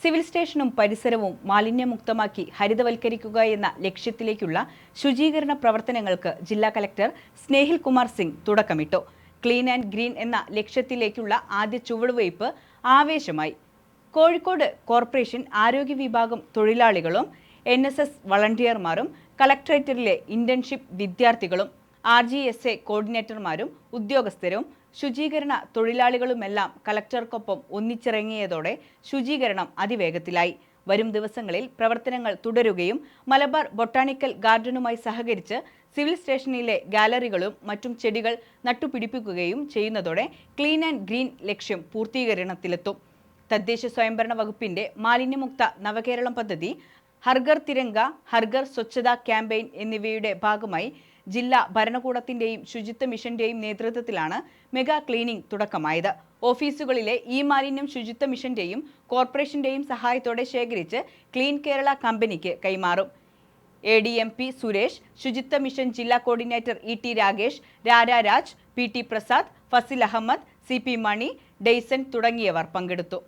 Civil സ്റ്റേഷനും പരിസരവും മാലിന്യമുക്തമാക്കി ഹരിതവൽക്കരിക്കുക എന്ന ലക്ഷ്യത്തിലേക്കുള്ള ശുചീകരണ പ്രവർത്തനങ്ങൾക്ക് ജില്ലാ കലക്ടർ സ്നേഹിൽ കുമാർ സിംഗ് തുടക്കമിട്ടു. ക്ലീൻ ആൻഡ് ഗ്രീൻ എന്ന ലക്ഷ്യത്തിലേക്കുള്ള ആദ്യ ചുവടുവയ്പ് ആവേശമായി. കോഴിക്കോട് കോർപ്പറേഷൻ ആരോഗ്യ വിഭാഗം തൊഴിലാളികളും NSS വളണ്ടിയർമാരും കളക്ടറേറ്റിലെ ഇന്റേൺഷിപ്പ് വിദ്യാർത്ഥികളും RGSA കോർഡിനേറ്റർമാരും ഉദ്യോഗസ്ഥരും ശുചീകരണ തൊഴിലാളികളുമെല്ലാം കളക്ടർക്കൊപ്പം ഒന്നിച്ചിറങ്ങിയതോടെ ശുചീകരണം അതിവേഗത്തിലായി. വരും ദിവസങ്ങളിൽ പ്രവർത്തനങ്ങൾ തുടരുകയും മലബാർ ബൊട്ടാണിക്കൽ ഗാർഡനുമായി സഹകരിച്ച് സിവിൽ സ്റ്റേഷനിലെ ഗാലറികളും മറ്റും ചെടികൾ നട്ടുപിടിപ്പിക്കുകയും ചെയ്യുന്നതോടെ ക്ലീൻ ആൻഡ് ഗ്രീൻ ലക്ഷ്യം പൂർത്തീകരണത്തിലെത്തും. തദ്ദേശ സ്വയംഭരണ വകുപ്പിന്റെ മാലിന്യമുക്ത നവകേരളം പദ്ധതി, ഹർഘർ തിരങ്ക, ഹർഘർ സ്വച്ഛതാ ക്യാമ്പയിൻ എന്നിവയുടെ ഭാഗമായി ജില്ലാ ഭരണകൂടത്തിന്റെയും ശുചിത്വ മിഷന്റെയും നേതൃത്വത്തിലാണ് മെഗാ ക്ലീനിംഗ് തുടക്കമായത്. ഓഫീസുകളിലെ ഈ മാലിന്യം ശുചിത്വ മിഷന്റെയും കോർപ്പറേഷന്റെയും സഹായത്തോടെ ശേഖരിച്ച് ക്ലീൻ കേരള കമ്പനിക്ക് കൈമാറും. ADMP സുരേഷ്, ശുചിത്വ മിഷൻ ജില്ലാ coordinator ET Ragesh, Raj, PT Prasad, Fazil Ahammed, CP Mani, Dayson തുടങ്ങിയവർ പങ്കെടുത്തു.